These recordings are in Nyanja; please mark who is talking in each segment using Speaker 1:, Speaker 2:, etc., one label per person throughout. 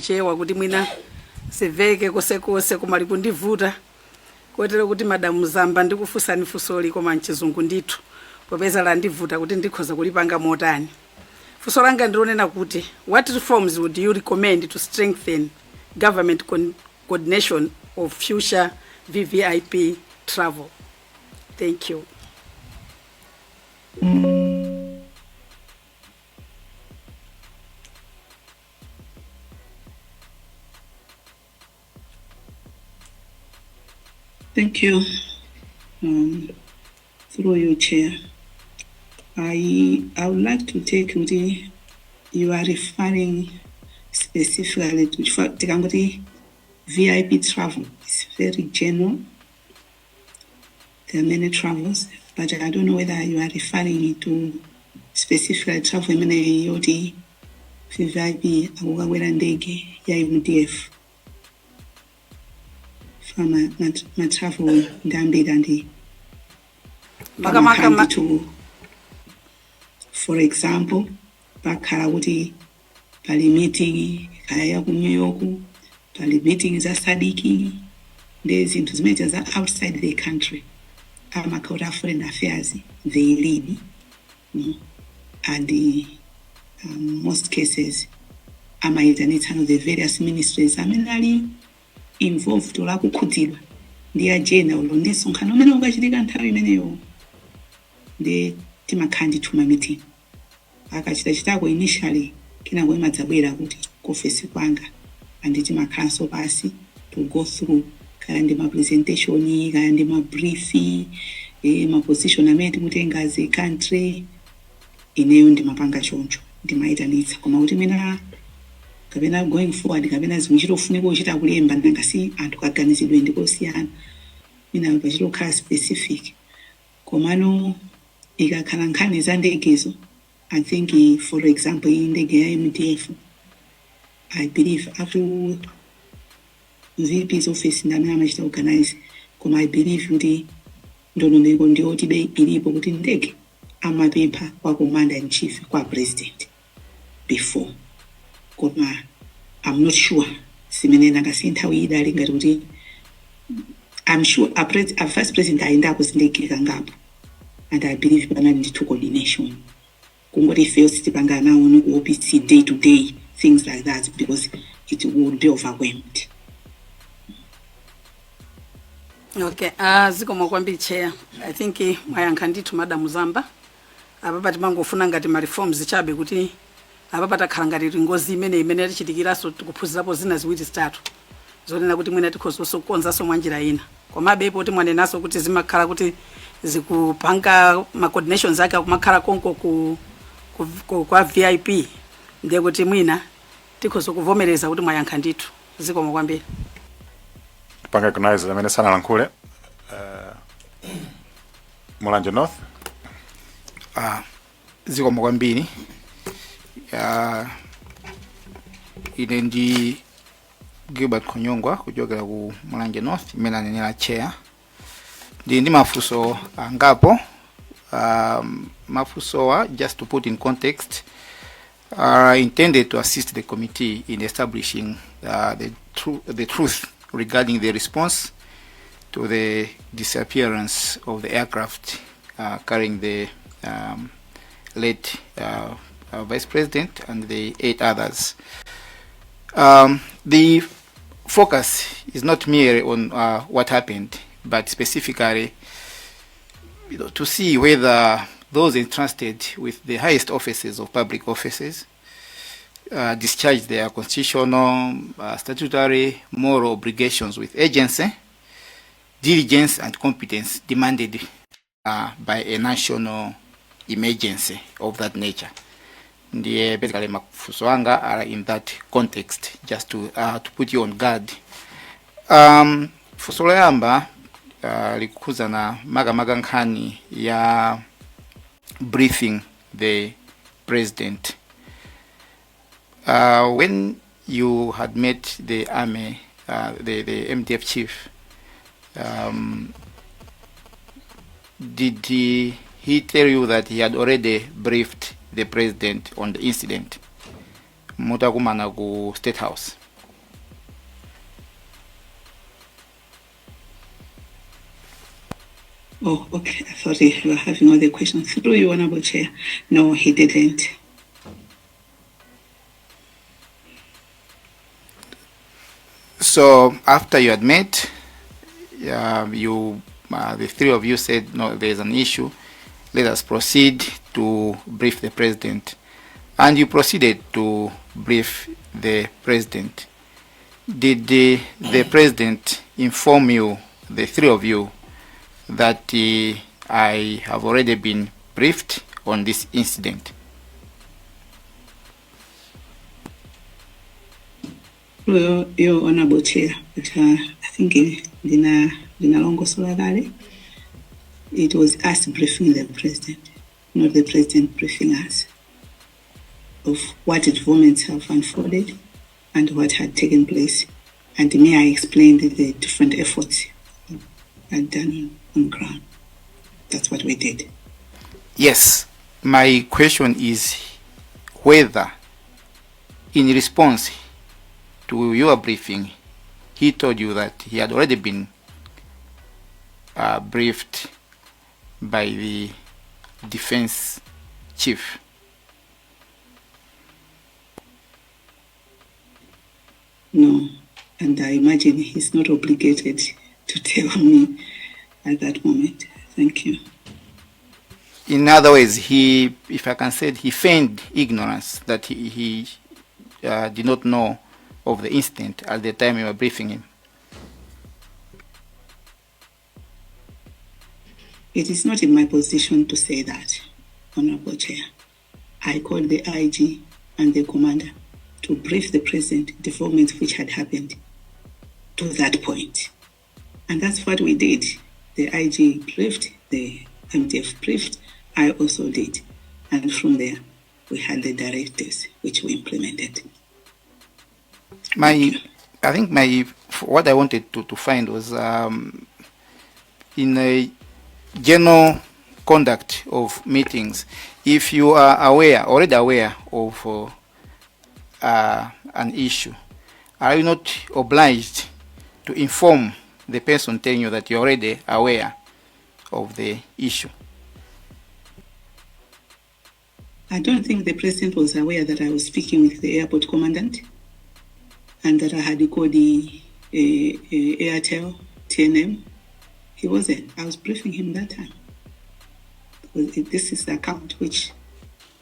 Speaker 1: chewa kuti mwina seveke kose kumali kundivuta kotero kuti Madam Zamba ndikufusani fusoli koma mchizungu ndithu popeza la ndivuta kuti ndikhoza kulipanga motani. Fuso langa ndilonena kuti what reforms would you recommend to strengthen government coordination of future VVIP travel? Thank you.
Speaker 2: Thank you. Through your chair, I would like to take you are referring specifically to VIP travel. It's very general. There are many travels, but I don't know whether you are referring to specifically travel many yoti VIP awawera ndege ya MDF. From my travel ndandi. For example, bakhala kuti pali meeting kaya ku New York, pali meeting za sadiki, ndezinthu zimene za outside the country. Amakauta foreign affairs they lead, and most cases amayitanitsano the various ministries amenali involved ola kukhudzidwa ndi ajena ulo ndi sonkhano umene ukachitika nthawi imeneyo ndi timakhandi tuma meeting akachitako initially kinango imadzabwera kuti kofesi kwanga and timakhanso pasi to go through kaya ndi ma presentation kaya ndi ma brief ma position amene tikutenga as a country ineyo ndimapanga choncho ndimayitanitsa koma kuti mena kapena going forward kapena zimchito ufuneka uchita kulemba ndangasi anthu kaganizidwe ndikosiyana mina pachito khala specific komano ikakhala nkhani za ndegezo I think for example indege ya MDF I believe after VP's office ndamene amachita organize koma I believe kuti ndondomeko ndiyoti be ilipo kuti ndege amapempha kwa commander in chief kwa president before koma I'm not sure simene nakasintha uyidali ngati kuti I'm sure a vice president aenda kuzindikira ngapo and I believe banali ndi coordination kungoti fails tipanga nawo no OPC day to day things like that because it would be overwhelmed.
Speaker 1: Okay, zikomo kwambiri chair. I think mwayankha ndithu Madam Zamba apa timangofuna ngati ma reforms chabe kuti apa patakhala ngati ngozi imene tichitikiraso tikuphunzirapo zina ziwiri zitatu zonena kuti mwina tikhozo kukonzaso mwanjira ina komabe poti mwanenaso kuti zimakhala kuti zikupanga ma coordinations ake kumakhala konko kwa VIP ndiye kuti mwina tikhozo kuvomereza kuti mwayankha ndithu zikomo kwambiri.
Speaker 3: Panga kunaiza amene sana lankhule Mulanje North.
Speaker 4: Zikomo kwambiri. Ine ndi Gilbert Konyongwa kuchokera ku Mulanje North imene anenera chair. Ndi mafuso angapo. Mafusowa, just to put in context, are intended to assist the committee in establishing the truth regarding the response to the disappearance of the aircraft carrying the late Vice President and the 8 others. The focus is not merely on what happened, but specifically to see whether those entrusted with the highest offices of public offices discharge their constitutional, statutory, moral obligations with agency, diligence and competence demanded by a national emergency of that nature. Basically mafuso anga are in that context, just to put you on guard. Fuso yamba likukuza na maga nkhani ya briefing the president. When you had met the army, the MDF chief, did he tell you that he had already briefed the president on the incident? Mutakumana ku State House.
Speaker 2: Oh, okay. I thought you were having all the questions. Through you, Honorable Chair. No, he didn't.
Speaker 4: So after you had met, the three of you said, no, there's an issue. Let us proceed to brief the president. And you proceeded to brief the president. Did the president inform you, the three of you, that I have already been briefed on this incident?
Speaker 2: Well, Your Honorable Chair, but I think in a long solagare, it was us briefing the president, not the president briefing us, of what developments have unfolded and what had taken place. And may I explain the different efforts had done on ground. That's what we did.
Speaker 4: Yes. My question is whether, in response to your briefing, he told you that he had already been briefed by the defense chief.
Speaker 2: No, and I imagine he's not obligated to tell me at that moment. Thank you.
Speaker 4: In other words, he, if I can say, he feigned ignorance, that he did not know of the incident at the time you were briefing him.
Speaker 2: It is not in my position to say that, Honorable Chair. I called the IG and the commander to brief the president developments which had happened to that point. And that's what we did. The IG briefed, the MDF briefed, I also did. And from there, we had the directives which we implemented.
Speaker 4: I think what I wanted to find was in a general conduct of meetings, if you are already aware of an issue, are you not obliged to inform the person telling you that you're already aware of the issue?
Speaker 2: I don't think the president was aware that I was speaking with the airport commandant and that I had called the Airtel TNM. He wasn't. I was briefing him that time. This is the account which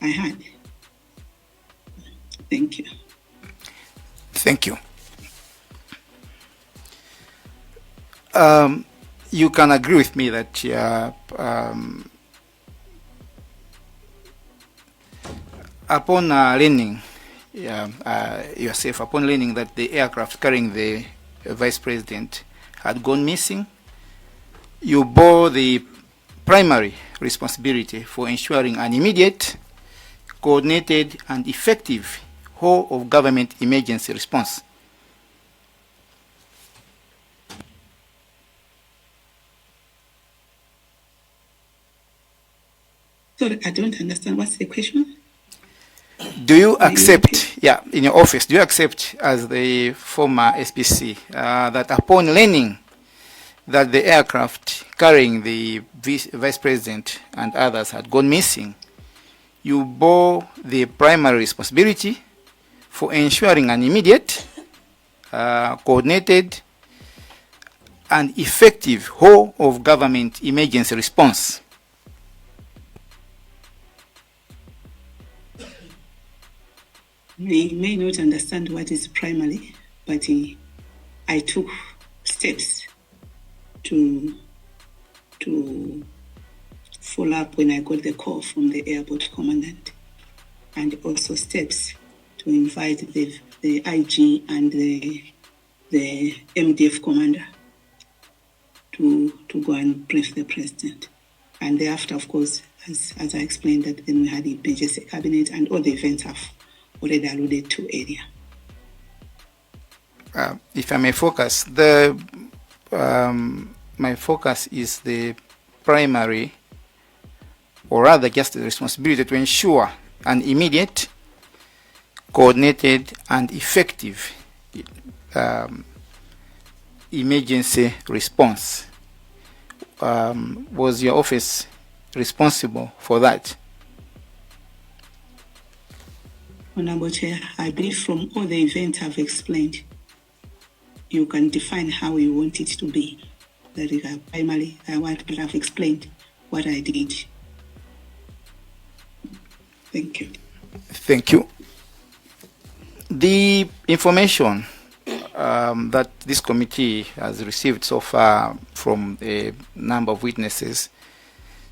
Speaker 2: I had. Thank you.
Speaker 4: Thank you. You can agree with me that upon learning yourself, upon learning that the aircraft carrying the vice president had gone missing, you bore the primary responsibility for ensuring an immediate, coordinated, and effective whole of government emergency response.
Speaker 2: Sorry, I don't understand. What's the question?
Speaker 4: Do you accept, in your office, do you accept as the former SPC that upon learning that the aircraft carrying the vice president and others had gone missing, you bore the primary responsibility for ensuring an immediate, coordinated, and effective whole of government emergency response?
Speaker 2: You may not understand what is primary, but I took steps to follow up when I got the call from the airport commandant, and also steps to invite the IG and the MDF commander to go and brief the president. And thereafter, of course, as I explained, that then we had the emergency cabinet and all the events have already alluded to earlier.
Speaker 4: If I may focus, my focus is the primary, or rather just the responsibility to ensure an immediate, coordinated, and effective emergency response. was your office responsible for that?
Speaker 2: Honorable Chair, I believe from all the events I've explained, you can define how you want it to be. That is primarily, I want to have explained what I did. Thank you.
Speaker 4: Thank you. The information that this committee has received so far from a number of witnesses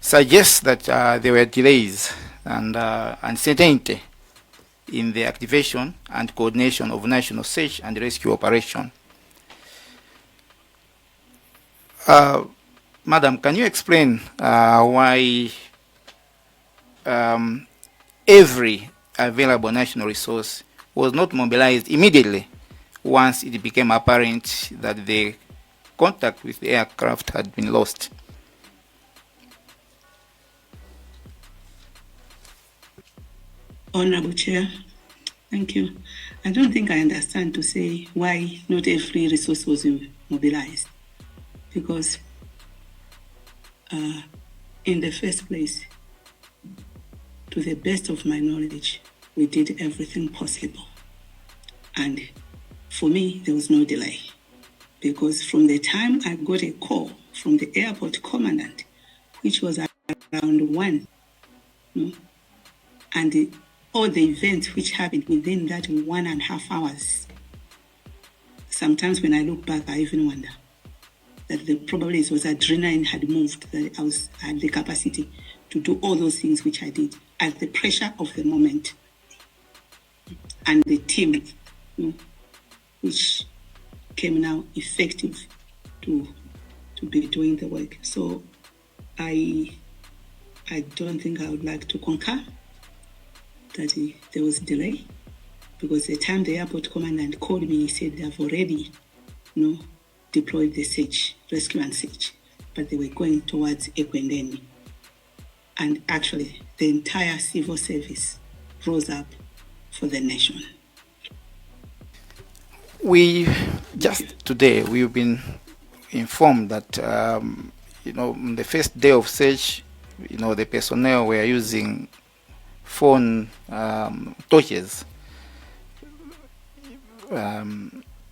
Speaker 4: suggests that there were delays and uncertainty in the activation and coordination of national search and rescue operation. Madam, can you explain why every available national resource was not mobilized immediately once it became apparent that the contact with the aircraft had been lost?
Speaker 2: Honorable Chair, thank you. I don't think I understand to say why not every resource was mobilized. Because in the first place, to the best of my knowledge, we did everything possible. And for me, there was no delay. Because from the time I got a call from the airport commandant, which was around 1, and all the events which happened within that 1.5 hours, sometimes when I look back, I even wonder that probably it was adrenaline had moved, that I had the capacity to do all those things which I did at the pressure of the moment. And the team, which came now effective to be doing the work. So I don't think I would like to concur that there was delay, because the time the airport commandant called me, he said they've already deployed the search, rescue and search, but they were going towards Ekwendeni. And actually, the entire civil service rose up for the nation.
Speaker 4: We just today we've been informed that on the first day of search, the personnel were using phone torches.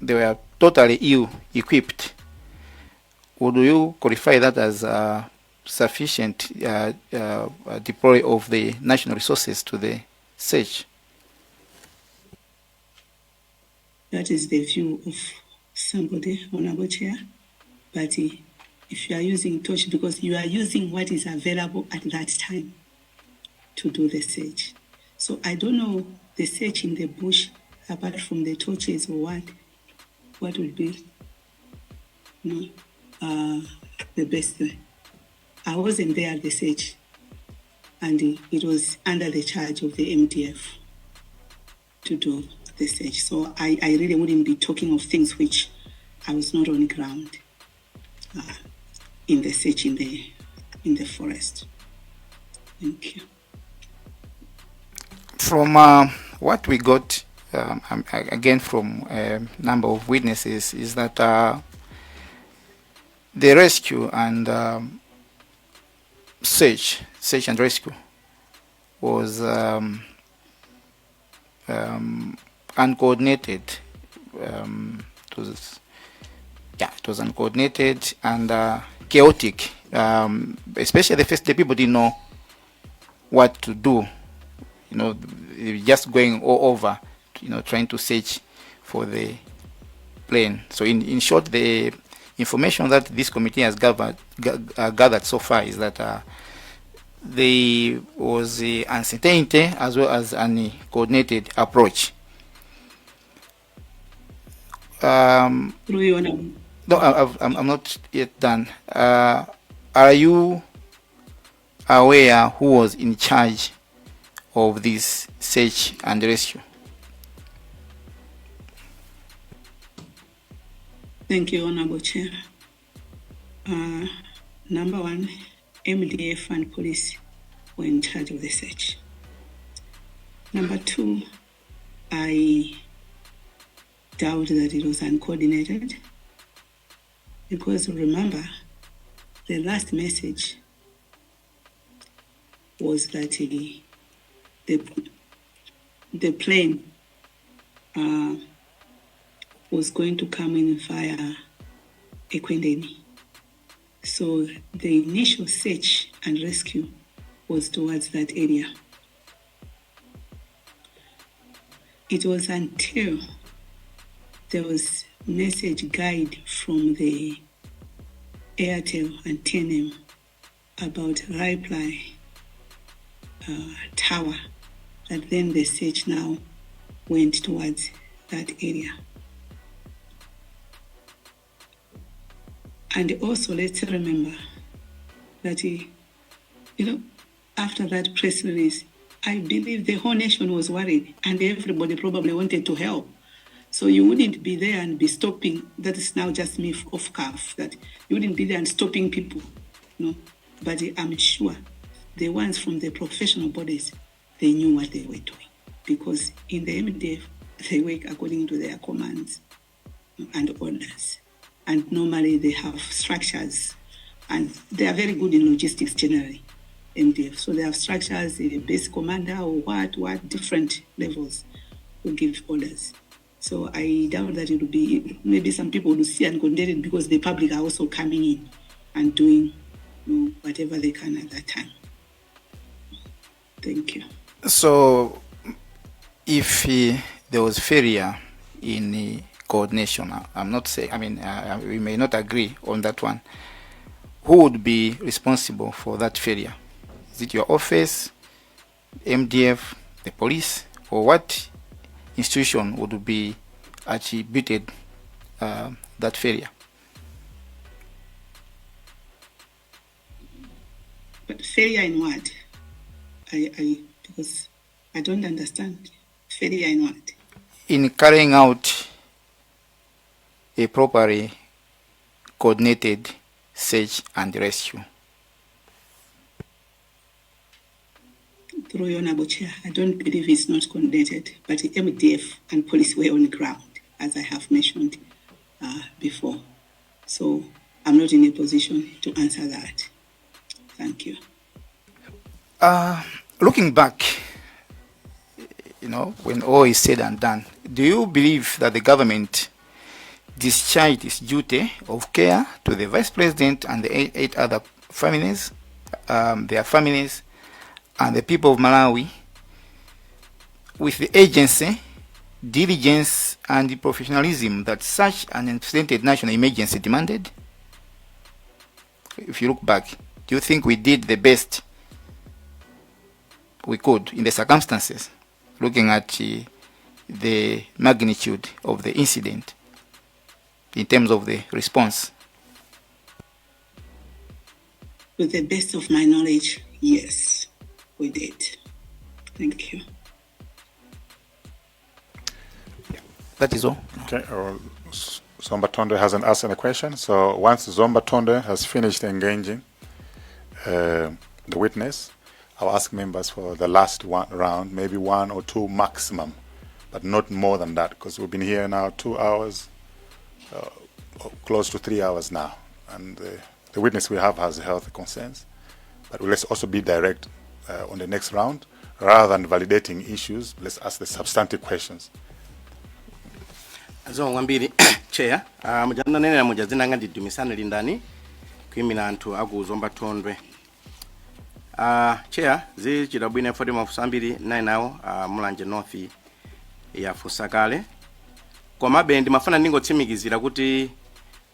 Speaker 4: They were totally ill-equipped. Would you qualify that as sufficient deploy of the national resources to the search?
Speaker 2: That is the view of somebody, Honorable Chair. But if you are using torch, because you are using what is available at that time to do the search. So I don't know the search in the bush, apart from the torches or what would be the best way. I wasn't there at the search, and it was under the charge of the MDF to do the search. So I really wouldn't be talking of things which I was not on ground in the search in the forest. Thank you.
Speaker 4: From what we got, again from a number of witnesses, is that the rescue and search and rescue was uncoordinated. It was uncoordinated and chaotic. Especially the first day, people didn't know what to do. Just going all over, trying to search for the plane. So in short, the information that this committee has gathered so far is that there was the uncertainty as well as a coordinated approach. No, I'm not yet done. Are you aware who was in charge of this search and rescue?
Speaker 2: Thank you, Honorable Chair. Number one, MDF and police were in charge of the search. Number two, I doubt that it was uncoordinated, because remember, the last message was that the plane was going to come in via Ekwendeni. So the initial search and rescue was towards that area. It was until there was message guide from the Airtel and TNM about reply tower that then the search now went towards that area. And also let's remember that, after that press release, I believe the whole nation was worried and everybody probably wanted to help. So you wouldn't be there and be stopping. That is now just me off cuff, that you wouldn't be there and stopping people. But I'm sure the ones from the professional bodies, they knew what they were doing. Because in the MDF, they work according to their commands and orders. And normally they have structures, and they are very good in logistics generally, MDF. So they have structures, a base commander or what different levels will give orders. So I doubt that it will be, maybe some people will see and condemn it because the public are also coming in and doing whatever they can at that time. Thank you.
Speaker 4: So if there was failure in coordination, I'm not saying, we may not agree on that one. Who would be responsible for that failure? Is it your office, MDF, the police, or what institution would be attributed that failure?
Speaker 2: But failure in what? Because I don't understand. Failure in what?
Speaker 4: In carrying out a properly coordinated search and rescue.
Speaker 2: Through your Honorable Chair, I don't believe it's not coordinated, but the MDF and police were on the ground, as I have mentioned before. So I'm not in a position to answer that. Thank you.
Speaker 4: Looking back, when all is said and done, do you believe that the government discharged its duty of care to the Vice President and the 8 other families, their families, and the people of Malawi with the agency, diligence, and the professionalism that such an unprecedented national emergency demanded? If you look back, do you think we did the best we could in the circumstances, looking at the magnitude of the incident in terms of the response?
Speaker 2: With the best of my knowledge, yes, we did. Thank you.
Speaker 4: That is all.
Speaker 3: Okay. Zomba Tonde hasn't asked any question. So once Zomba Tonde has finished engaging the witness, I'll ask members for the last round, maybe 1 or 2 maximum, but not more than that, because we've been here now 2 hours, close to 3 hours now, and the witness we have has health concerns. But let's also be direct on the next round, rather than validating issues. Let's ask the substantive questions.
Speaker 5: Azo wambiri chair mujana nene na mujazina ngandi dumisana lindani kwimina antu aku Zomba Tonde. Chair zi chidabwine fodi mafusambiri nayi nawo mulanje north ya Fusakale koma bendi mafana ningo tsimikizira kuti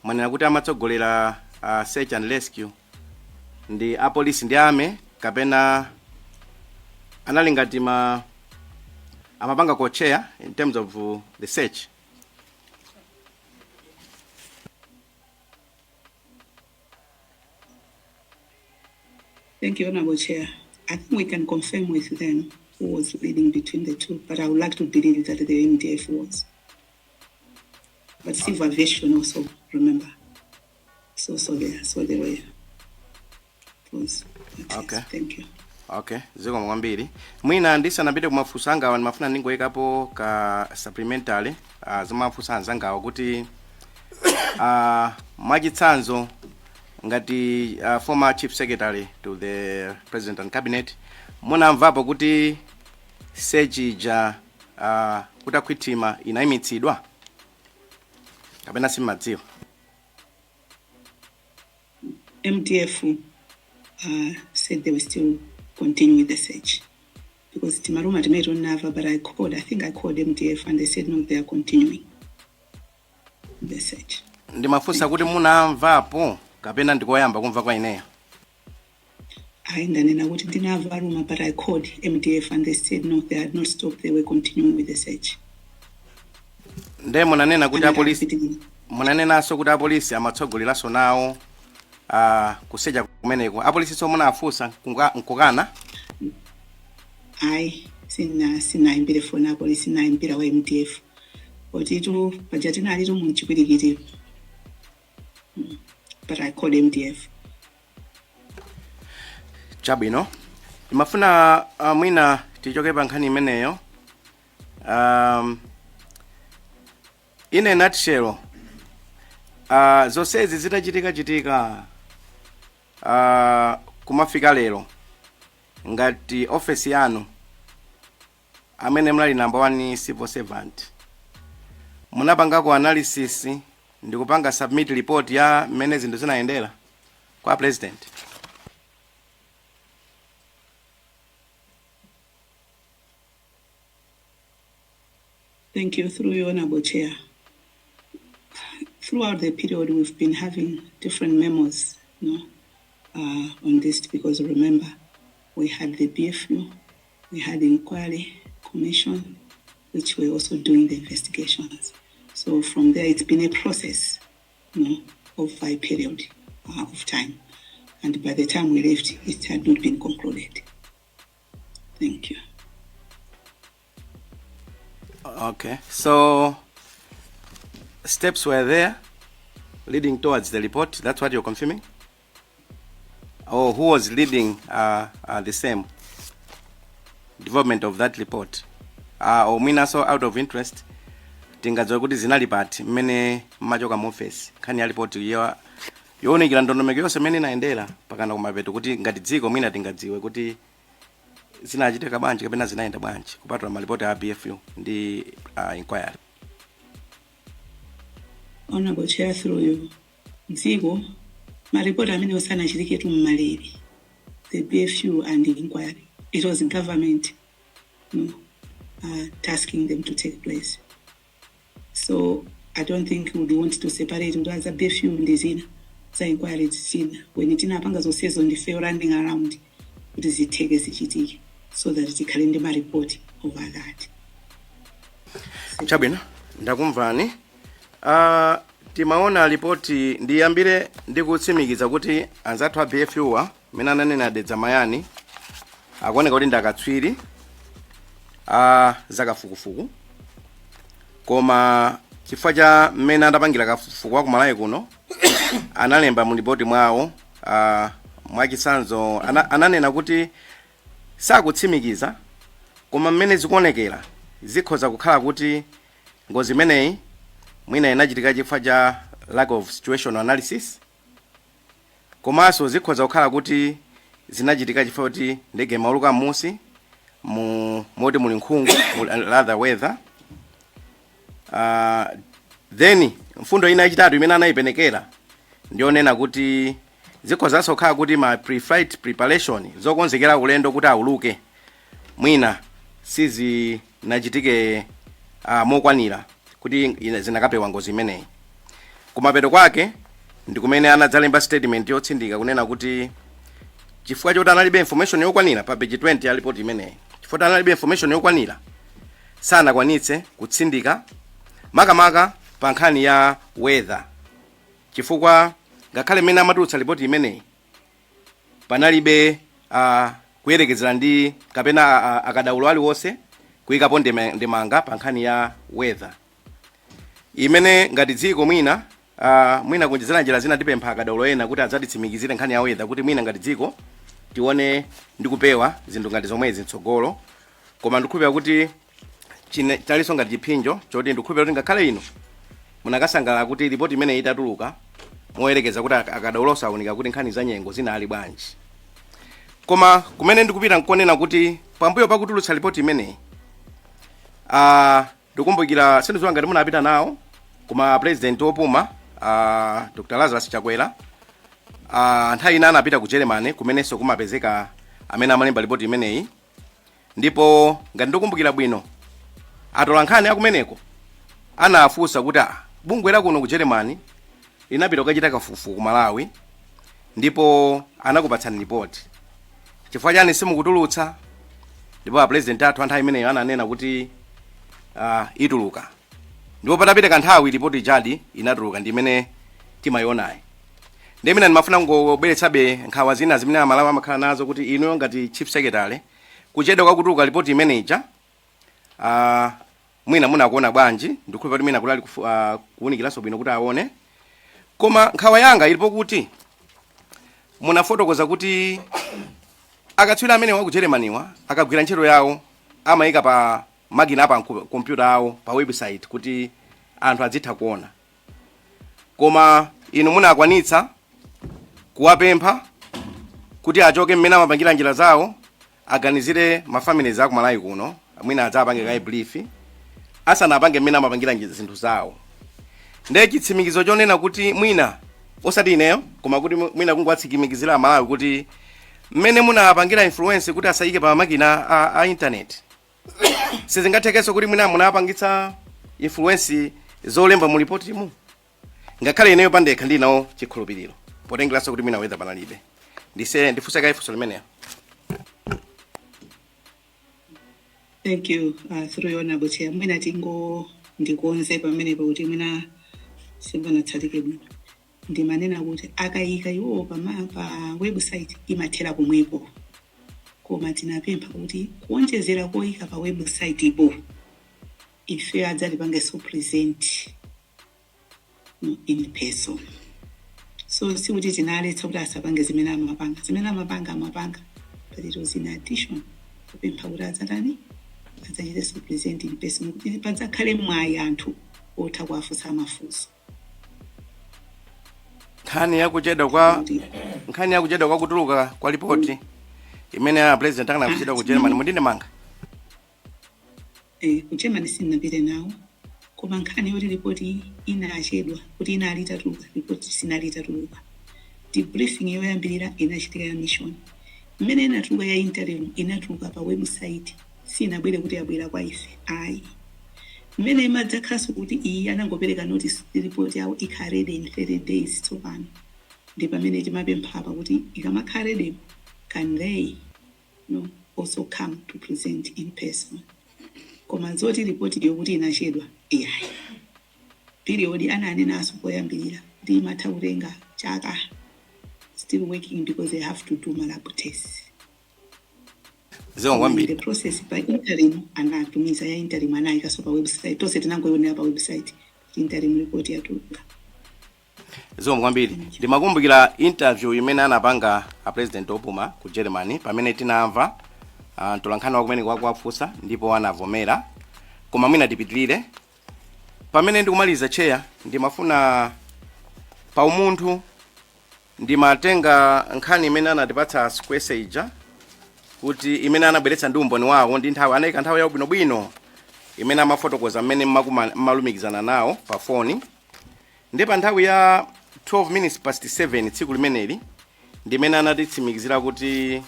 Speaker 5: mwanena kuti amatsogolera search and rescue ndi police ndi ame kapena analingati amapanga ko chair in terms of the search.
Speaker 2: Thank you, Honorable Chair. I think we can confirm with them who was leading between the two, but I would like to believe that the MDF was. But silver version also, remember. So they were. Okay. Thank you.
Speaker 5: Okay, ziko mwambiri. Mwina ndisa nabide kumafusanga wani mafuna ningo ekapo ka supplementary zima mafusa nzanga wakuti majitsanzo ngati former chief secretary to the president and cabinet munamvapo kuti search ja kutakhwitima inayimitsidwa kapena simadziwa?
Speaker 2: MDF said they were still continuing the search because Timaruma Timeto never, but I think I called MDF and they said no, they are continuing the search.
Speaker 5: Ndimafunsa kuti munamvapo kapena ndikoyamba kumva kwa ineyo?
Speaker 2: Ndanena kuti ndinamva rumor, but I called MDF and they said no, they had not stopped, they were continuing with the search.
Speaker 5: Nde munanena kuti apolisi munanenaso kuti apolisi amatsogoleraso nawo kuseja kumeneko. Apolisi so munafunsa nkukana?
Speaker 2: Ayi sinayimbire foni apolisi, sinayimbira wa MDF otitu pajatina alitu munchikwirikiti, but I called MDF.
Speaker 5: Chabwino, imafuna mwina tichoke pa nkhani imeneyo. In a nutshell, zonsezi zitachitika kumafika lero ngati office yanu amene mlali number 1 civil servant munapangako analysis ndikupanga submit report ya mmene zinthu zinayendera kwa president?
Speaker 2: Thank you. Through your Honorable Chair. Throughout the period, we've been having different memos, on this, because remember, we had the BFU, we had the inquiry commission, which were also doing the investigations. So from there, it's been a process, of a period of time. And by the time we left, it had not been concluded. Thank you.
Speaker 5: Okay, so steps were there leading towards the report. That's what you're confirming? Or who was leading the same development of that report? Or minaso out of interest tingadziwa kuti zinali pati mmene machoka mu office khani ya report yoonekera ndondomeko yonse mmene inaendera pakana kumapeto kuti ngati dziko mwina tingadziwe kuti zinachitika bwanji kapena zinaenda bwanji kupatula malipoti a BFU ndi inquiry.
Speaker 2: Honorable Chair, through you, dziko maripoti amene osanachitika tu mmalere, the BFU and the inquiry, it was the government tasking them to take place. So I don't think we would want to separate the BFU and the zina, the inquiry zina. When it inapanga zosezo ndi fair running around, it is ziteke zichitike, so that it can my report over that.
Speaker 5: Chabwino, ndakumvani. Timaona ripoti ndiyambire ndikutsimikiza kuti anzathu a BFU wa mena nanena dedza mayani akuoneka kuti ndakatswiri zakafukufuku, koma chifukwa cha mmene adapangira kafukufuku wa kumalawi kuno analemba mu ripoti mwawo mwachisanzo ananena kuti sakutsimikiza, koma mmene zikuonekera zikhoza kukhala kuti ngozi imeneyi mwina inachitika chifukwa cha lack of situational analysis, komanso zikhoza kukhala kuti zinachitika chifukwa kuti ndege mauluka m'musi moti muli nkhungu rather weather. Then mfundo ina yachitatu imene anayipenekera ndionena kuti zikhozanso kukhala kuti ma pre-flight preparation zokonzekera ulendo kuti auluke mwina sizinachitike mokwanira kuti zinakapewa ngozi imeneyi. Kumapeto kwake ndikumene anadzalemba statement yotsindika kunena kuti chifukwa choti analibe information yokwanira pa page 20 ya report imeneyi, chifukwa analibe information yokwanira sanakwanitse kutsindika makamaka pa nkhani ya weather, chifukwa ngakhale mmene amatulutsa report imeneyi panalibe kuyerekezera ndi kapena akadaulo aliwonse kuyikapo ndemanga pa nkhani ya weather imene ngati dziko mwina kunjezera njira zina tipempha akadaulo ena kuti adzatitsimikizire nkhani ya weather kuti mwina ngati dziko tione ndikupewa zinthu ngati zomwezi mtsogolo. Koma ndikukhulupirira kuti talinso ngati chipinjo choti ndikukhulupirira kuti ngakhale ino munakasangalala kuti report imene itatuluka moyerekeza kuti akadaulosa aonika kuti nkhani za nyengo zinali bwanji. Koma kumene ndikupita nkonena kuti pambuyo pakutulutsa ripoti imeneyi ndikumbukira sindikudziwa ngati munapita nawo koma president wopuma Dr. Lazarus Chakwera nthawi ina anapita ku Germany kumenenso kumapezeka amene amalemba ripoti imeneyi, ndipo ngati ndikumbukira bwino atolankhani akumeneko anafunsa kuti bungwe la kuno ku Germany linapita kukachita kafukufuku ku Malawi ndipo anakupatsani ripoti, chifukwa chani simukutulutsa? Ndipo president athu nthawi imeneyo ananena kuti ituluka, ndipo patapita kanthawi ripoti jadi inatuluka, ndi imene timayionayi. Ndi imene ndimafuna ngobweretsabe nkhawa zina zimene Amalawi amakhala nazo kuti inu ngati chief secretary kuchedwa kwa kutuluka ripoti imeneja mwina munakuona bwanji, ndikukhulupirira kuti mwina kulali kuwunikiranso bwino kuti aone. Koma nkhawa yanga ilipo kuti munafotokoza kuti akatswiri amene wa ku Germanywa akagwira ntchito yawo amayika pa makina pa kompyuta awo pa website kuti anthu adzitha kuona, koma inu munakwanitsa kuwapempha kuti achoke mmene amapangira njira zawo, aganizire mafamilies aku Malawi kuno, mwina adzapange kai brief asanapange mmene amapangira zinthu zawo. Ndiye chitsimikizo chonena kuti mwina osati ineyo koma kuti mwina kungwatsikimikizira Malawi kuti mmene munapangira influence kuti asayike pa makina a internet sizingathekenso kuti mwina munapangitsa influence zolemba mu report mu, ngakhale ineyo pandekha ndinawo chikhulupiriro potengeranso kuti mwina weza panalibe. Ndifunse kai funso limeneyo.
Speaker 2: Thank you. Through your nabotia. Mwina ndikonze pamenepo kuti mwina simbanatsatike bwino. Ndimanena kuti akayika iwo pa website imathera pomwepo, koma tinapempha kuti kuonjezera koyika pa website ipo ife adzalipangenso present in person. So sikuti tinaletsa kuti asapange zimene amapanga, but it was in addition kupempha kuti adzachitenso present in person kuti padzakhale mwayi anthu otha kuwafunsa amafunso.
Speaker 5: Nkhani yakuchedwa kwa kutuluka kwa ripoti imene president anakuchedwa ku Germany mundine manga.
Speaker 2: Ku Germany sinapite nawo, koma nkhani yoti ripoti inachedwa kuti inali itatuluka, ripoti sinali itatuluka. Debriefing yoyambirira inachitika ya mission imene inatuluka ya interim inatuluka pa website, sinabwere kuti yabwera kwa ife ayi. Mmene imadzakhalanso kuti iyi anangopereka notice report yawo ikhalede in 30 days tsopano, ndi pamene timapempha apa kuti ikamakhalede can they also come to present in person. Koma zoti report yokuti inachedwa iyayi, period ananenaso poyambirira kuti imatha kutenga chaka, still working because they have to do malab tests. The process by interim anatumiza ya interim anayikaso pa website tose tinangoionera pa website interim report yatuluka.
Speaker 5: Kwambiri ndimakumbukira interview imene anapanga a president opuma ku Germany pamene tinamva ntolankhani wakumene kwa Wamufusa ndipo anavomera, koma mwina tipitirire pamene ndikumaliza chair. Ndimafuna pa umunthu ndimatenga nkhani imene anatipatsa square ija kuti imene anabweretsa ndi umboni wawo ndi nthawi anayika nthawi yawo bwinobwino imene amafotokoza mmene mmalumikizana nawo pa phone. Ndi pa nthawi ya 12 minutes past 7 tsiku limeneli ndimene anatitsimikizira kuti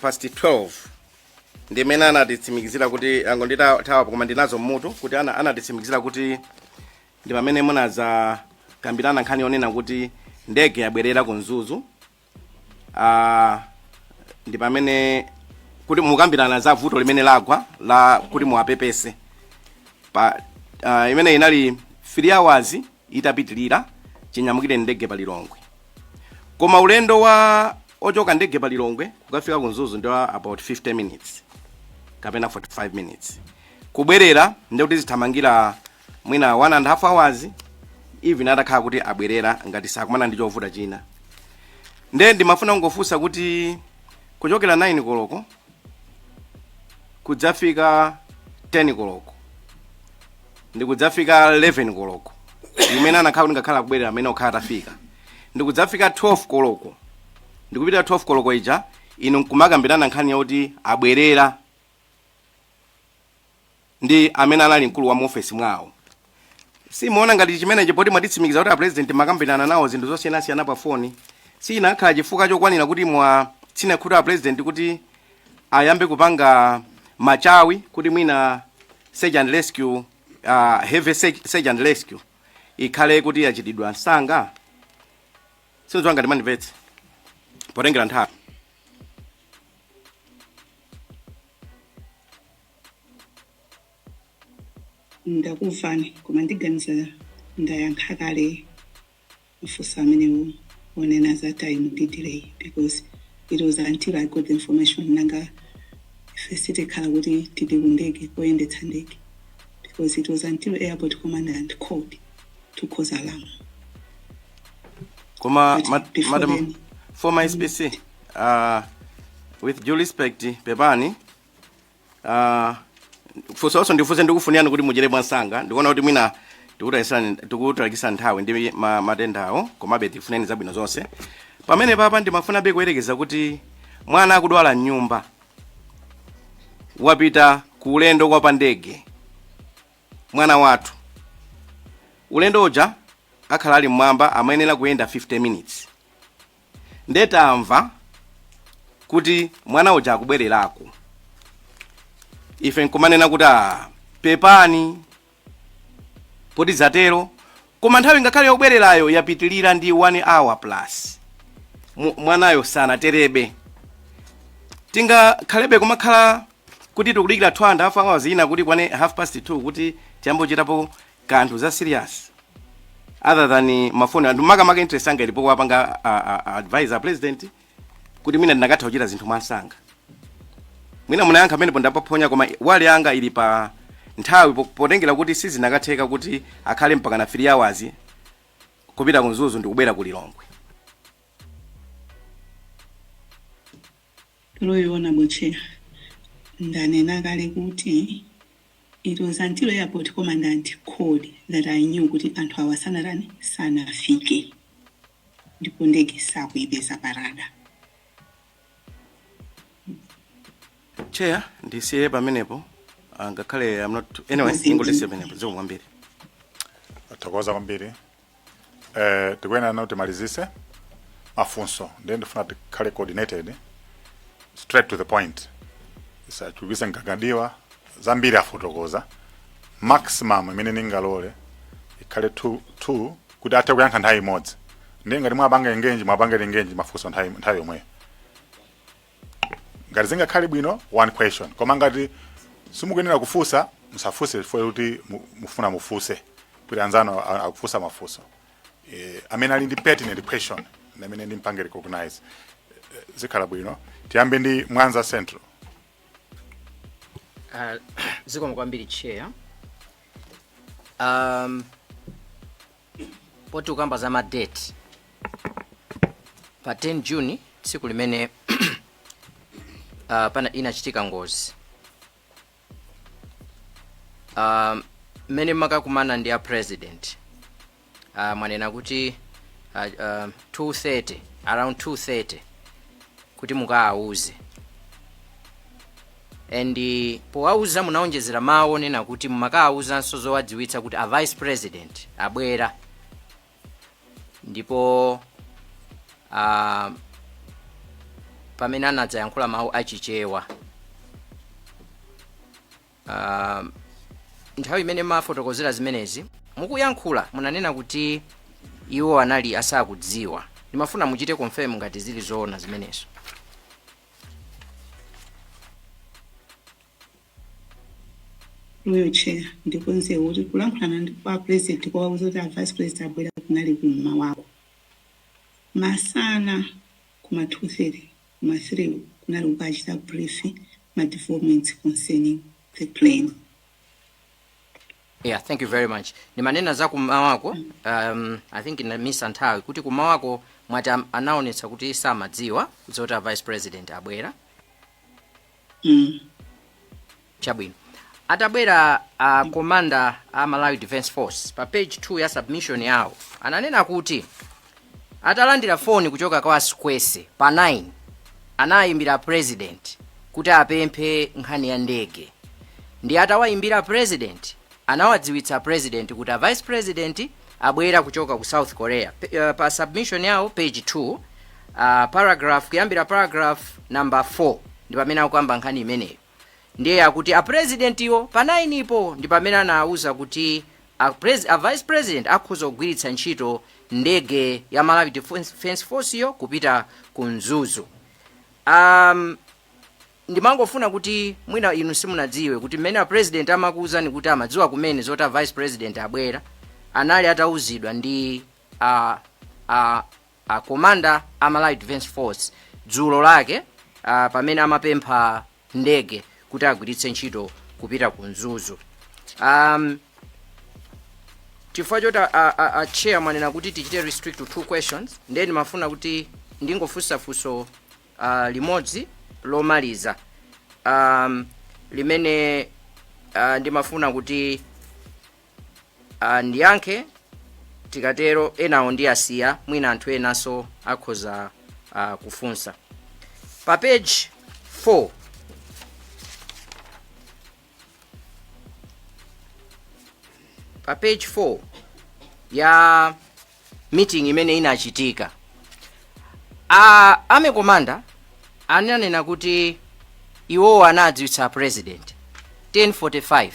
Speaker 5: past 12 ndimene anatitsimikizira kuti angonditawa koma ndinazo mmutu kuti anatitsimikizira kuti ndi pamene munaza kambirana nkhani yonena kuti ndege yabwerera ku Mzuzu. Ndi pamene kuti mukambirana za vuto limene lagwa la kuti muwapepese pa imene inali 3 hours itapitilira chinyamukire ndege pa Lilongwe, koma ulendo wa ochoka ndege pa Lilongwe kukafika ku Mzuzu ndi about 50 minutes kapena 45 minutes. Kubwerera ndi kuti zithamangira mwina 1.5 hours even atakhala kuti abwerera ngati sakumana ndi chovuta china. Ndiye ndimafuna ngofunsa kuti kuchokera 9 koloko kudzafika 10 koloko ndi kudzafika 11 koloko imene anakhala kuti ngakhala kubwerera amene okhala tafika ndikudzafika 12 koloko ndikupita 12 koloko ija inu nkumakambirana nkhani yakuti abwerera ndi amene anali mkulu wa muofesi mwawo. Simuona ngati chimene chipoti mwatitsimikiza kuti apresident makambirana nawo zinthu zosiyanasiyana pa foni sinakhala chifukwa chokwanira kuti tsina kuti apresident kuti ayambe kupanga machawi kuti mwina search and rescue heavy search and rescue ikhale kuti yachitidwa msanga. Sizwa ngati manivetse potengera nthawi.
Speaker 2: Ndakuvani koma ndiganiza ndayankha kale Wamufusa amene onena za time delay because it was until I got the information nanga first khala kuti tili kundege koyendetsa ndege because it was until airport commandant called to cause alarm.
Speaker 5: Koma madam for my SPC with due respect Pepani Fuso ndifuze ndikufunira kuti mujere mwansanga ndikuona kuti mwina tikutalikisa nthawi ndi matendawo komabe tifuneni zabwino zonse. Pamene papa ndimafuna kuyerekeza kuti mwana akudwala nyumba wapita ku ulendo kwa pandege mwana wathu ulendo uja akhala ali mmwamba amayenera kuyenda 50 minutes ndetamva kuti mwana uja akubwererako ife nkumanena kuti Pepani poti zatero koma nthawi ngakhale yobwererayo yapitilira ndi 1 hour plus mwanayo sanaterebe tingakhalebe kumakhala kuti tikudikira 2.5 hours ina kuti kwane 2:30 kuti tiyambo chitapo kanthu za serious other than mafoni anthu makamaka interest anga ilipo wapanga advisor president kuti mina ndinakatha kuchita zinthu mwansanga mwina munayankha amene ndapaphonya koma wali anga ili pa nthawi potengera kuti sizinakatheka kuti akhale mpaka na 3 hours kupita kunzuzu ndikubwera ku Lilongwe.
Speaker 2: Loyona Boche ndanena kale kuti it was until airport commandant called that I knew kuti anthu awasanarani sanafike ndipo ndege sakuipeza parada.
Speaker 5: Chair ndisiye pamenepo ngakhale I'm not anyway ingolese pamenepo zomwe kwambiri.
Speaker 3: Thokoza kwambiri. Tikwena na timalizise mafunso then ndifuna tikhale coordinated straight to the point. Isa tubise nkagadiwa zambiri afotokoza maximum imene ningalole ikhale 2 kuti ate kuyankha nthawi imodzi ngati mwabanga engenji mafunso nthawi yomwe ngati zingakhale bwino one question koma ngati simukuyenera kufusa musafuse kuti mufuna mufuse kuti anzano akufusa mafunso amene ali ndi pertinent question amene ndimpange recognize zikhala bwino. Tiyambe ndi Mwanza Central.
Speaker 6: Zikomo kwambiri chair. Poti ukamba za ma date pa 10 June tsiku limene pana inachitika ngozi mene makakumana ndi a president mwanena kuti 2:30 around 2:30 kuti mukaauze and powauza munaonjezera mawu nena kuti mumakaawuzanso zowadziwitsa kuti a vice president abwera ndipo pamene anadzayankhula mawu achichewa nthawi imene mafotokozera zimenezi mukuyankhula munanena kuti iwo anali asakudziwa. Ndimafuna muchite confirm ngati zili zoona zimenezo.
Speaker 2: Loyo chair ndikonze kuti kulankhulana ndi kwa president kwa kuti vice president abwera kunali kumma wako masana kuma 2:30 kuma 3 kunali ukachita brief ma developments concerning the plane.
Speaker 6: Yeah, thank you very much. Nimanena za kumawako I think ina miss nthawi kuti kumawako mwati anaonetsa kuti samadziwa zoti vice president abwera. Chabwino. atabwera commander a Malawi Defence Force pa page 2 ya submission yawo ananena kuti atalandira phone kuchoka kwa Asikwese pa 9 anayimbira president kuti apemphe nkhani ya ndege ndi atawayimbira president anawadziwitsa president kuti vice president abwera kuchoka ku South Korea. Pa submission yawo page 2 paragraph kuyambira paragraph number 4 ndi pamene akukamba nkhani imeneyo ndiye akuti a president iwo pa 9 ipo ndi pamene anawuza kuti a vice president akhoza kugwiritsa ntchito ndege ya Malawi Defence Force yo kupita ku Mzuzu. Ndimangofuna kuti mwina inu simunadziwe kuti mmene a president amakuwuzani kuti amadziwa kumene zoti vice president abwera anali atawuzidwa ndi commander a Malawi Defence Force dzulo lake pamene amapempha ndege kuti agwiritse ntchito kupita ku Mzuzu. Chifukwa choti chair mwanena kuti tichite restrict to 2 questions, then mafuna kuti ndingofunsa funso limodzi lomaliza limene ndimafuna kuti ndiyankhe tikatero enawo ndi asiya mwina anthu enaso akhoza kufunsa. Pa page 4 pa page 4 ya meeting imene inachitika ame commander ananena kuti iwo anadziwitsa president 10:45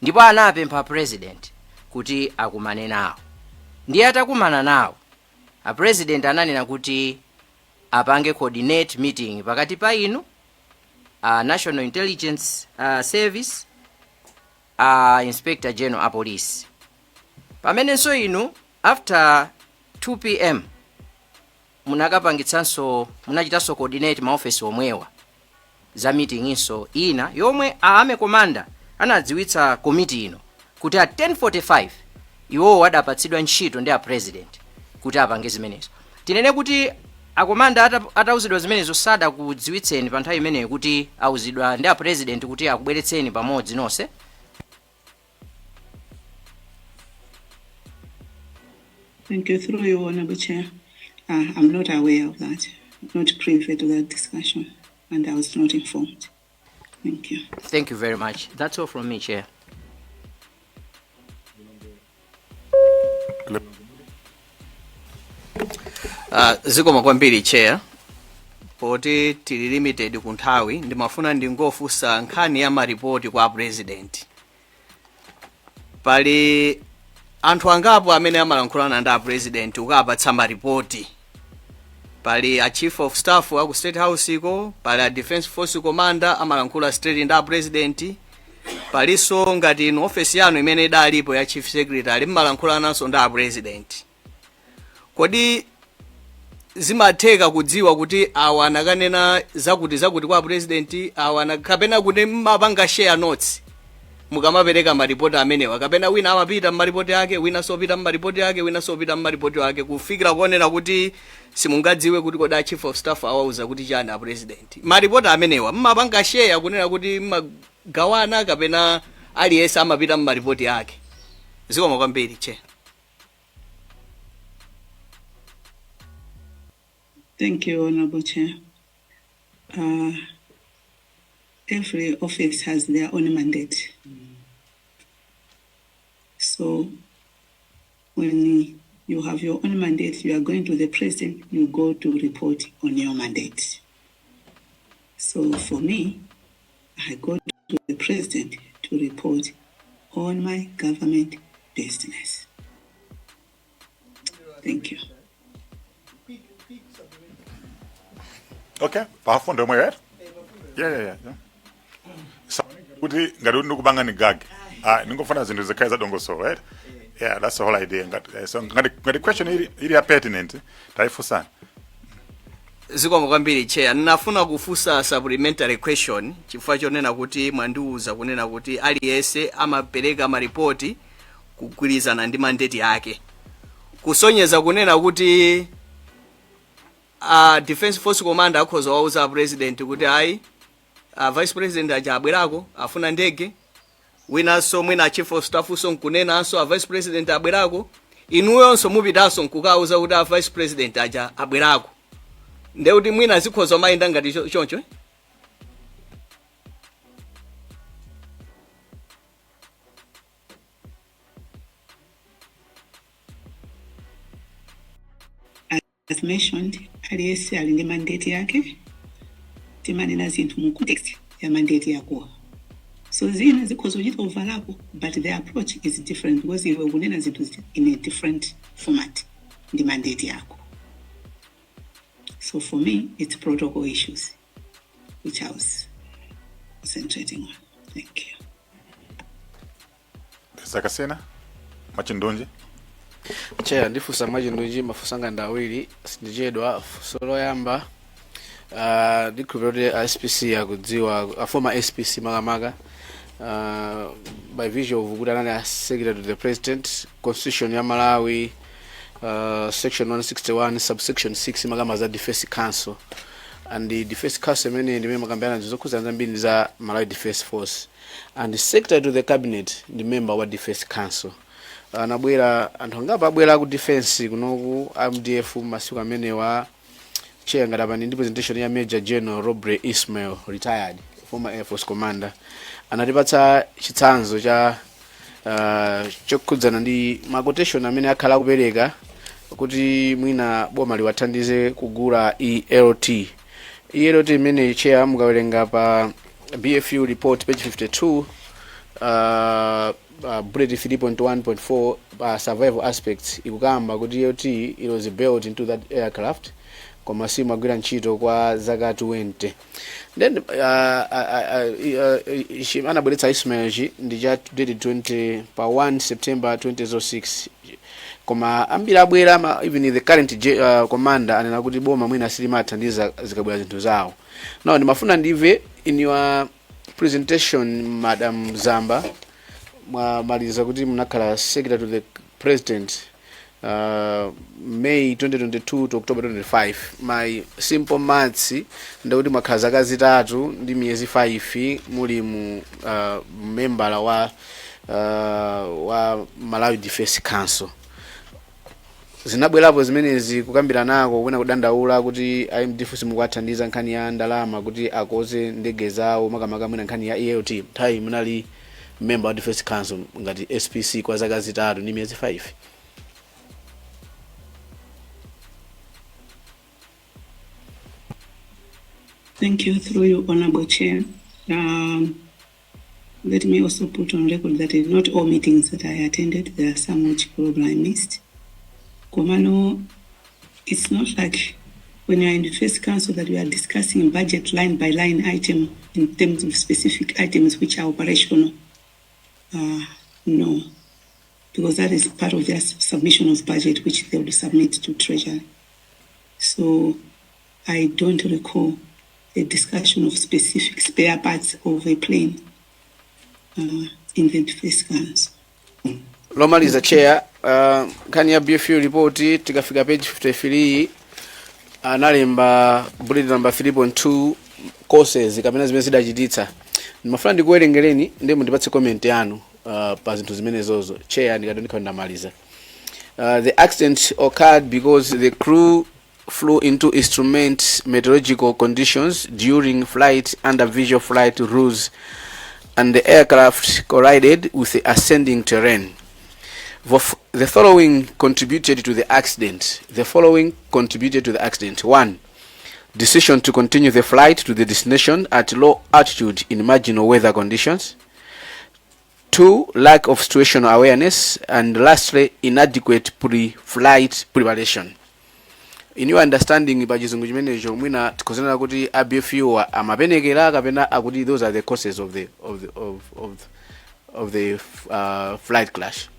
Speaker 6: ndipo anapempha president kuti akumane nawo. Ndiye atakumana nawo a president ananena kuti apange coordinate meeting pakati pa inu National Intelligence Service Inspector General Police. Pamenenso inu after 2 p.m. munachitanso coordinate maofesi omwewa za meeting inso ina yomwe ame commander anadziwitsa committee ino kuti at 10:45 iwo wadapatsidwa ntchito ndi a president kuti apange zimenezo. Tinene kuti a commander atawuzidwa zimenezo sada kudziwitseni pa nthawi imeneyo kuti awuzidwa ndi a president kuti akubweretseni pamodzi nonse.
Speaker 2: Thank you. Through you, Honorable Chair. I'm not aware of that. Not privy to that discussion, and I was not informed. Thank you.
Speaker 6: Thank you very much. That's all from me, Chair.
Speaker 7: Zikomo kwambiri Chair. Poti tili limited ku nthawi ndimafuna ndingofunsa nkhani ya maripoti kwa president. Pali anthu angapo amene amalankhulana ndi a president ukapatsa maripoti. Pali a chief of staff wa ku State House iko, pali a Defence Force commander amalankhula straight ndi a president. Paliso ngati inu office yanu imene idalipo ya chief secretary mmalankhulanaso ndi a president. Kodi zimatheka kudziwa kuti awa anakanena zakuti kwa president awa nakapena kuti mmapanga share notes mukamapereka maripoti amenewa kapena wina amapita maripoti yake wina sopita maripoti yake wina sopita maripoti yake kufikira kuonera kuti simungadziwe kuti koda chief of staff awauza kuti chani a president maripoti amenewa mmapanga share kunena kuti mmagawana kapena aliyense amapita maripoti yake. Zikomo kwambiri Chair.
Speaker 2: Thank you, Honorable Chair. Every office has their own mandate. So when you have your own mandate, you are going to the president, you go to report on your mandate. So for me, I go to the president to report on my government business. Thank you.
Speaker 3: Okay, powerful, am I right? Yeah. So, kuti ngati ndikubanga ni gag. Ningofuna zinthu zikhaza dongo so, right? Yeah, that's the whole idea. So ngati question ili pertinent, taifusa.
Speaker 7: Zikomo kwambiri Chair. Nafuna kufusa supplementary question chifukwa chonena kuti mwandiuza kunena kuti aliyense amapereka maripoti kugwirizana ndi mandate yake. Kusonyeza kunena kuti Defence Force commander akhoza wauza president kuti vice president ajabwerako afuna ndege winanso mwina chief of staff so nkunenanso a vice president abwerako inuyonso mupitanso nkukauza kuti a vice president aja abwerako nde kuti mwina zikhoza mayenda ngati choncho
Speaker 2: as mentioned aliyesi ali ndi mandate yake timanena zinthu mu context ya mandate yako so zina zikhoza kuchita overlap but the approach is different because iwe ukunena zinthu in a different format ndi mandate yako. So for me it's protocol issues which I was concentrating on. Thank you.
Speaker 3: Zakasena Machindunji.
Speaker 8: Chair ndifusa Machindunji mafusanga ndawiri sindijedwa solo yamba ndikhulupirira SPC yakudziwa a former SPC makamaka by visual of kuti anali secretary to the president constitution ya Malawi section 161 subsection 6 magama za defense council and the defense council imene ndimene makambirana zokhuza zambiri za Malawi defense force and the secretary to the cabinet ndi member wa defense council. Anabwera anthu angapa abwera ku defense kunoku MDF masiku amene wa chair ngati ndi presentation ya Major General Robre Ismail retired former Air Force commander anatipatsa chitsanzo cha chokhudzana ndi ma quotation amene akhala kupereka kuti mwina boma liwathandize kugula ELT imene chair mukawerenga pa BFU report page 52 bullet 3.1.4 survival aspects ikukamba kuti ELT it was built into that aircraft koma simagwira ntchito kwa zaka 20 then anabweretsa Ismail ndi cha dated 20 pa 1 September 2006 koma ambiri abwera even the current commander anena kuti boma mwina silimathandiza zikabwera zinthu zawo. Now ndimafuna ndive in your presentation Madam Zamba mwamaliza kuti munakhala secretary to the president May 2022 to October 25. My simple maths ndikuti mwakhala zaka zitatu ndi miyezi 5 muli mu member wa Malawi Defense Council. Zinabwerapo zimenezi kukambira nako kwena kudandaula kuti IMDF simukwathandiza nkhani ya ndalama kuti akoze ndege zawo makamaka mwina nkhani ya ELT nthawi munali member wa Defense Council ngati SPC kwa zaka zitatu ndi miyezi 5.
Speaker 2: Thank you through you, Honorable Chair. Let me also put on record that in not all meetings that I attended, there are some which probably I missed. Komano, it's not like when you're in the Defense Council that we are discussing budget line by line item in terms of specific items which are operational. No, because that is part of their submission of budget which they will submit to Treasury. So I don't recall a discussion of specific spare parts of a plane in the Defense Council.
Speaker 8: Lomaliza chair, kani ya BFU report tikafika page 53 analemba bullet number 3.2 courses kapena zimene zidachititsa. Ndimafuna ndikuwerengereni ndi mundipatse comment yanu pa zinthu zimene zozo. Chair ndikatonika ndamaliza. The accident occurred because the crew flew into instrument meteorological conditions during flight under visual flight rules and the aircraft collided with the ascending terrain. The following contributed to the accident. 1. Decision to continue the flight to the destination at low altitude in marginal weather conditions. 2. Lack of situational awareness. And lastly, inadequate pre-flight preparation. In your understanding by chizungu chimenecho mwina tikozana kuti ABFU amapenekera kapena akuti those are the causes of the flight crash.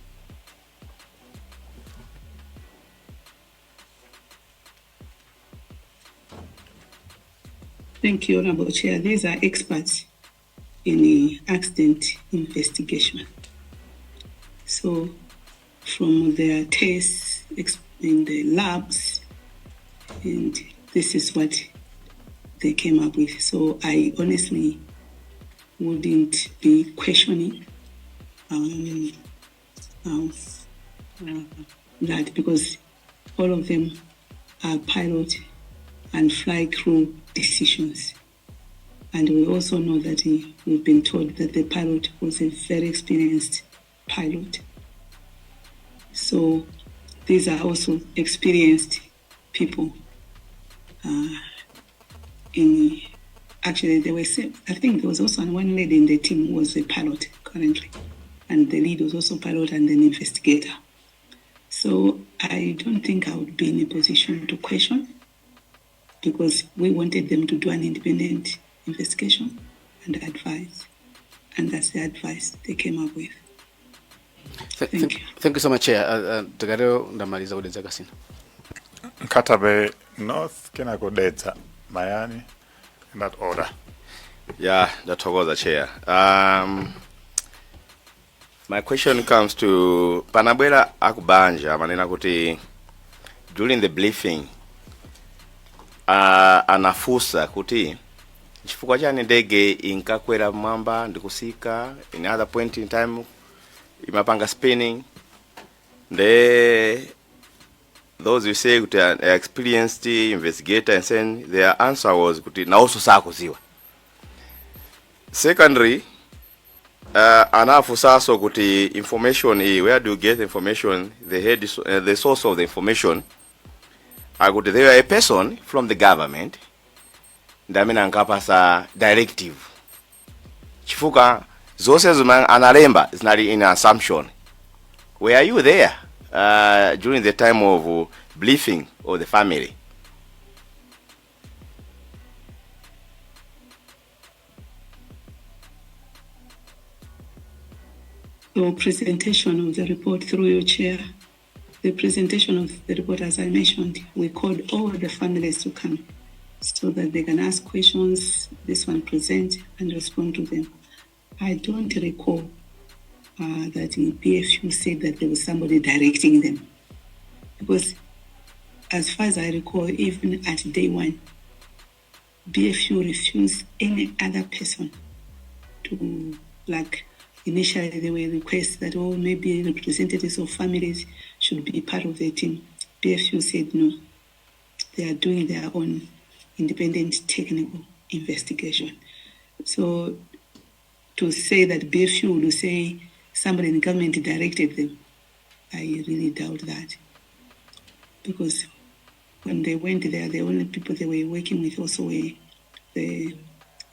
Speaker 2: Thank you, Honorable Chair. These are experts in the accident investigation. So from their tests in the labs, and this is what they came up with. So I honestly wouldn't be questioning that, because all of them are pilot and fly crew decisions. And we also know that we've been told that the pilot was a very experienced pilot. So these are also experienced people. Actually, I think there was also one lady in the team who was a pilot currently, and the lead was also a pilot and an investigator. So I don't think I would be in a position to question, because we wanted them to do an independent investigation and advise, and that's the advice they came up with. Thank you.
Speaker 8: Thank you so much, Chair. Tagareo ndamaliza kudetsa kasina.
Speaker 3: Katabe North Kenagodeta Mayani, in that order.
Speaker 5: Yeah, that was the chair. My question comes to Panabwera Akubanja manena kuti during the briefing anafusa kuti chifukwa chani ndege inkakwera mwamba ndikusika in other point in time imapanga spinning. Those who say kuti an experienced investigator and saying their answer was kuti na also sakuziwa. Secondly, anafusa so kuti information where do you get information, the source of the information akuti they were a person from the government ndamina nkapasa directive chifuka zose zuma analemba is not in assumption. Were you there during the time of briefing of the family?
Speaker 2: So presentation of the report through your chair. The presentation of the report, as I mentioned, we called all the families to come so that they can ask questions, this one present and respond to them. I don't recall that in BFU said that there was somebody directing them. Because as far as I recall, even at day one, BFU refused any other person to, like, initially there were requests that, maybe representatives of families should be part of the team. BFU said no. They are doing their own independent technical investigation. So to say that BFU will say somebody in the government directed them, I really doubt that. Because when they went there, the only people they were working with also were the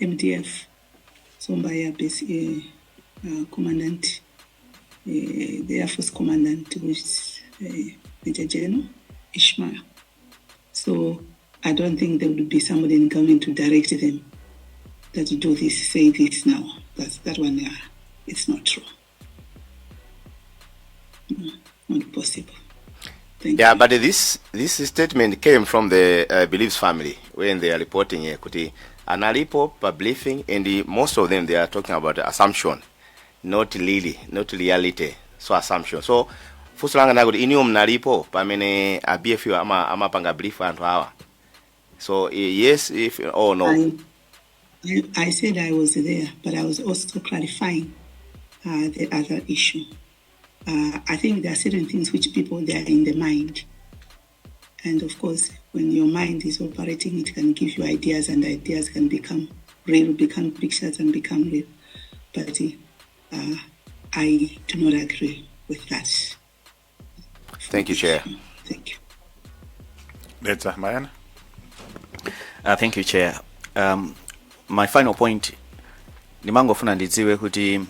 Speaker 2: MDF, Zamba base commandant, the Air Force commandant, which is Major General Ishmael. So I don't think there would be somebody in government to direct them that do this, say this now. That one, it's not true. No, not possible. Thank you.
Speaker 5: But this statement came from the Beliefs family when they are reporting here. Analipo per briefing, and most of them they are talking about assumption, not reality. So assumption. So fusulanga na kuti inium nalipo pamene a BFU ama panga brief antu hawa. So yes, if or no.
Speaker 2: I said I was there, but I was also clarifying the other issue. I think there are certain things which people, they are in the mind. And of course, when your mind is operating, it can give you ideas, and ideas can become real, become pictures and become real. But I do not agree with that.
Speaker 5: Thank you, Chair.
Speaker 2: Thank you.
Speaker 3: That's Mayana.
Speaker 9: Thank you, Chair. My final point, nimangofuna ndidziwe kuti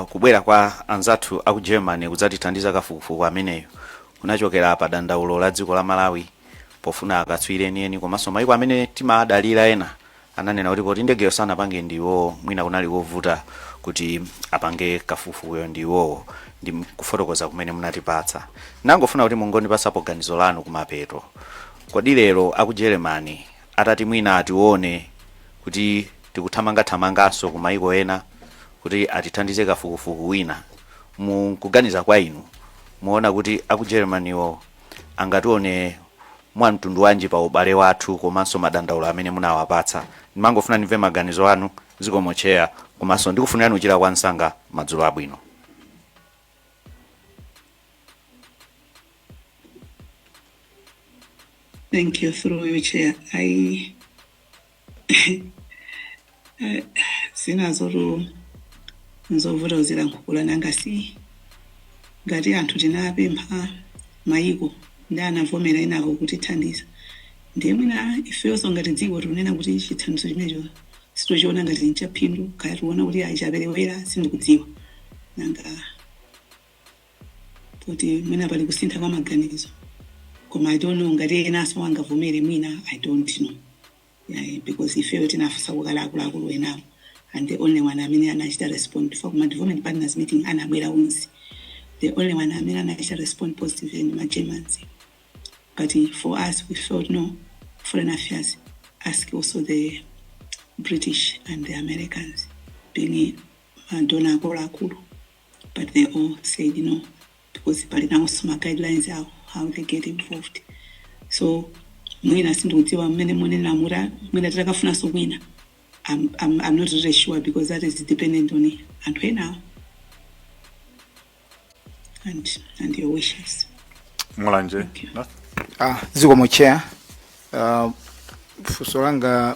Speaker 9: kubwera kwa anzathu aku Germany kudzatithandiza kafukufuku ameneyo kunachokera pa dandaulo la dziko la Malawi pofuna akatswiri enieni komanso maiko amene timadalira ena ananena kuti ndegeyo sana pange ndiwo mwina kunali wovuta kuti apange kafukufukuyo ndiwo ndi kufotokoza kumene munatipatsa. Nangofuna kuti mungondipasapo ganizo lanu kumapeto. Kodi lero aku Germany atati mwina atione kuti tikuthamanga-thamanganso kumaiko ena kuti atithandize kafukufuku wina, mukuganiza kwa inu muona kuti aku Germanywo angatione mwa mtundu wanji pa ubale wathu komanso madandaulo amene munawapatsa. Nimangofuna nimve maganizo anu. Zikomo Chair komanso ndikufunirani uchira kwa msanga madzulo abwino.
Speaker 2: Thank you, through you, Chair. Sinazoro nzovura zira nkukula nangasi ngati anthu tinapempha mayiko ndi anavomera inawo kuti thandiza ndiye mwina ifeyo ngati dziko tunena kuti chithandizo chimenecho sitochiona ngati nchaphindu kaya tiona kuti achiaperewera sindikudziwa nanga kuti mwina pali kusintha kwa maganizo koma I don't know ngati enaso angavomere mwina I don't know. Yeah, because ifeyo tinafusa kukala akuluakulu enawo and the only one amene anachita respond for my development partners meeting anabwera unzi. The only one amene anachita respond positive in my Germans. But for us we felt no, foreign affairs ask also the British and the Americans being donor akulu, but they all said no because palina some guidelines how they get involved. So mwina sindikudziwa mmene munena mura mwina titakafuna sokwina. I'm not really sure because that is dependent on it and when now and your wishes.
Speaker 3: Mulanje.
Speaker 4: Zikomo Chair. Fusolanga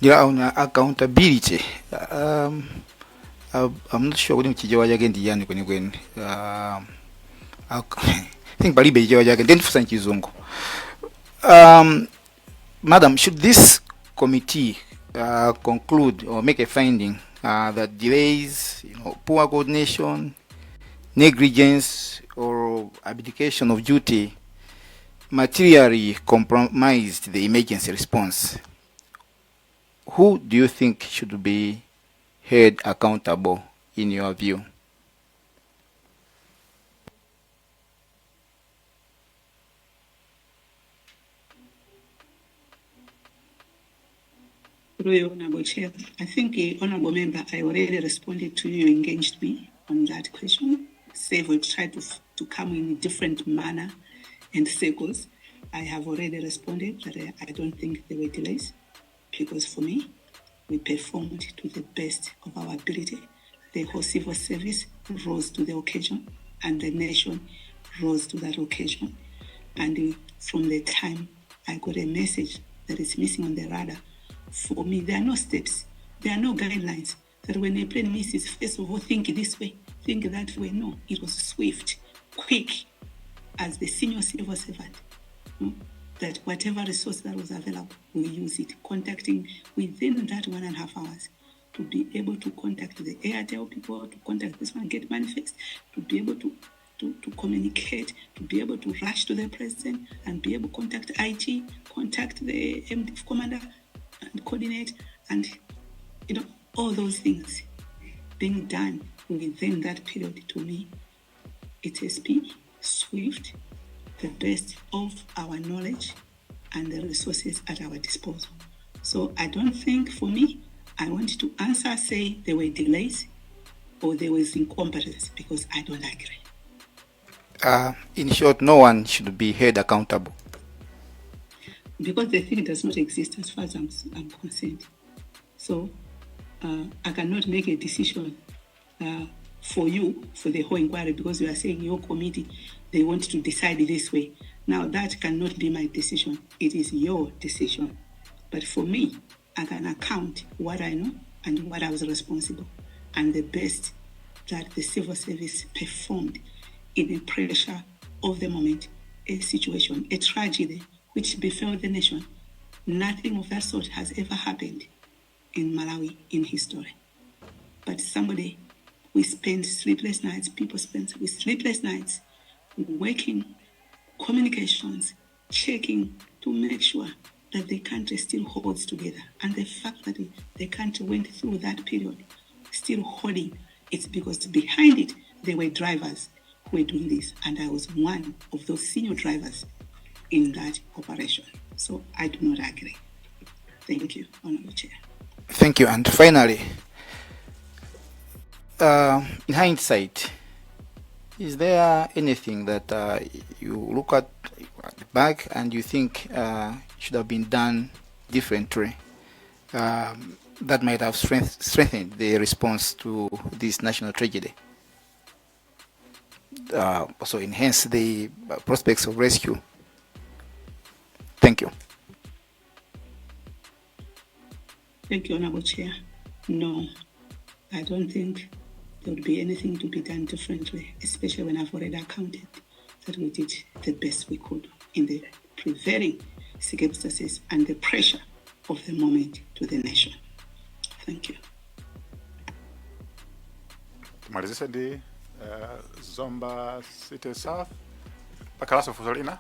Speaker 4: ndira on accountability. I'm not sure kuti mchijewa chake ndi yani kwenikweni. I think palibe chijewa chake ndifusa nchizungu. Madam, should this committee conclude or make a finding that delays, poor coordination, negligence, or abdication of duty materially compromised the emergency response, who do you think should be held accountable in your view?
Speaker 2: Honorable Chair, I think, Honorable Member, I already responded to you, engaged me on that question. We'll try to come in a different manner and circles. I have already responded that I don't think there were delays because for me, we performed to the best of our ability. The whole civil service rose to the occasion and the nation rose to that occasion. And from the time I got a message that is missing on the radar, for me, there are no steps, there are no guidelines that when a plane misses, first of all, think this way, think that way. No, it was swift, quick, as the senior civil servant, that whatever resource that was available, we use it, contacting within that 1.5 hours to be able to contact the Airtel people, to contact this one, get manifest, to be able to communicate, to be able to rush to the president and be able to contact IT, contact the MDF commander, and coordinate, and all those things being done within that period. To me, it is speed, swift, the best of our knowledge and the resources at our disposal. So I don't think, for me, I want to answer, say there were delays or there was incompetence, because I don't agree.
Speaker 4: In short, no one should be held accountable.
Speaker 2: Because the thing does not exist as far as I'm concerned. So I cannot make a decision for you, for the whole inquiry, because you are saying your committee, they want to decide this way. Now that cannot be my decision. It is your decision. But for me, I can account what I know and what I was responsible and the best that the civil service performed in the pressure of the moment, a situation, a tragedy which befell the nation. Nothing of that sort has ever happened in Malawi in history. But we spend sleepless nights, people spend with sleepless nights, working, communications, checking to make sure that the country still holds together. And the fact that the country went through that period still holding, it's because behind it, there were drivers who were doing this. And I was one of those senior drivers in that operation. So I do not agree. Thank you, Honorable Chair.
Speaker 4: Thank you. And finally, in hindsight, is there anything that you look at back and you think should have been done differently? that might have strengthened the response to this national tragedy. Also enhance the prospects of rescue. Thank you.
Speaker 2: Thank you, Honorable Chair. No, I don't think there would be anything to be done differently, especially when I've already accounted that we did the best we could in the prevailing circumstances and the pressure of the moment to the nation. Thank you.
Speaker 3: Tumalizise ndi Zomba City South. Pakalaso Fusolina.